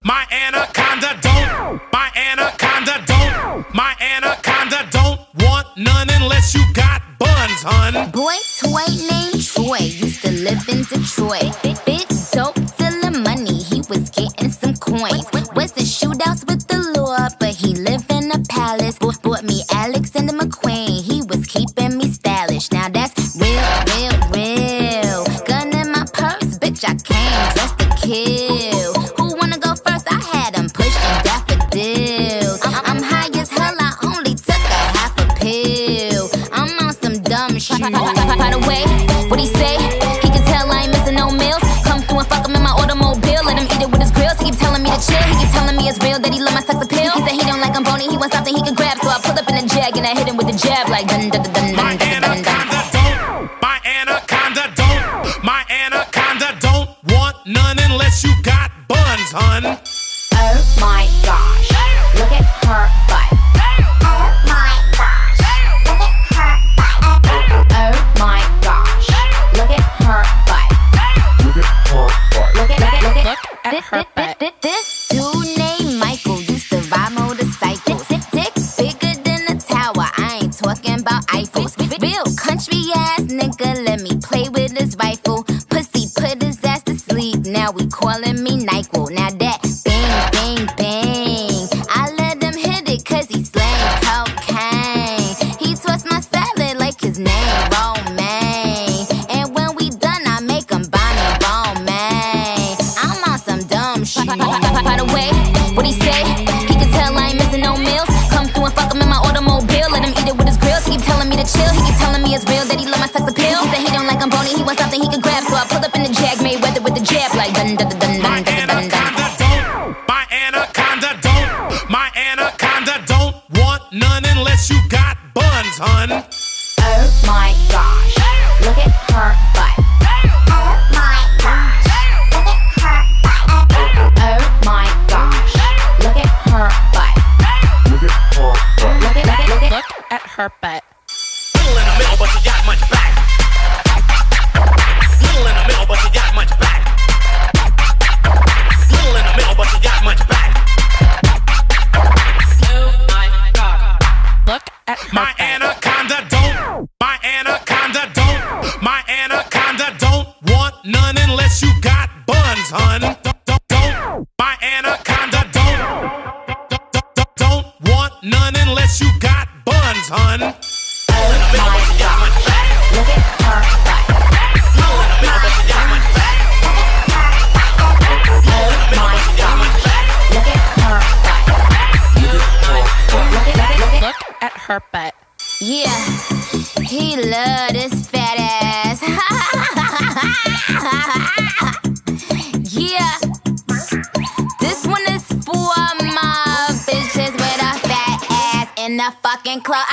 My anaconda don't. My anaconda don't. My anaconda don't want none unless you got buns, hun. Boy toy named Troy used to live in Detroit. Big dope, stealing money, he was getting some coins. Was the shootouts with the law, but he lived in a palace. Bought me Alexander McQueen, he was keeping me stylish. Now that's real, real, real. Gun in my purse, bitch, I came just to kill. Who wanna go first? I had him pushing daffodils. I'm high as hell, I only took a half a pill. I'm on some dumb shit. By the way, what he say? He can tell I ain't missing no meals. Come through and fuck him in my automobile. Let him eat it with his grills. He keep telling me to chill. He keep telling me it's real that he love my sex appeal. He said he don't like I'm bony. He wants something he can grab. So I pull up in a jag and I hit him with the jab like dun dun dun dun dun dun dun dun. My anaconda don't. My anaconda don't want none unless you got buns, hun. Oh my gosh, look at her butt. Oh my gosh, look at her butt. Oh my gosh, look at her butt. Look at her butt. This dude named Michael used to ride motorcycles. Dick bigger than a tower, I ain't talking about Eiffels. Real country ass nigga, let me play with his rifle. Pussy put his ass to sleep, now we calling me NyQuil. Now that bang, bang, bang, I let him hit it cause he slang cocaine. He twists my salad like his name Romaine. And when we done, I make him Bonnie Romaine. I'm on some dumb shit. By the way, what he say? He can tell I ain't missing no meals. Come through and fuck him in my automobile. Let him eat it with his grills. He keep telling me to chill. He keep telling me it's real that he love my sex appeal. He said he don't like I'm bony. He wants something he can grab. So I pull up in the jag, made weather with the jab like dun dun dun dun My dun dun dun dun. anaconda don't. My anaconda don't. My anaconda don't want none unless you got buns, hun. Oh my gosh, look at her butt. Oh my gosh, look at her butt. Oh my gosh, look at her butt. Look at her butt. Little in the middle, but you got much back. Little in the middle, but you got much back. Little in the middle, but you got much back. Oh my god. Look at her My anaconda don't. My anaconda don't. My anaconda don't want none unless you got buns, hun. Don't. My anaconda don't want none unless you got buns, hun. Oh my gosh, look at her butt. Oh my gosh, look at her butt. Look at her butt. Yeah, he love this fat ass. Yeah, this one is for my bitches with a fat ass in the fucking club.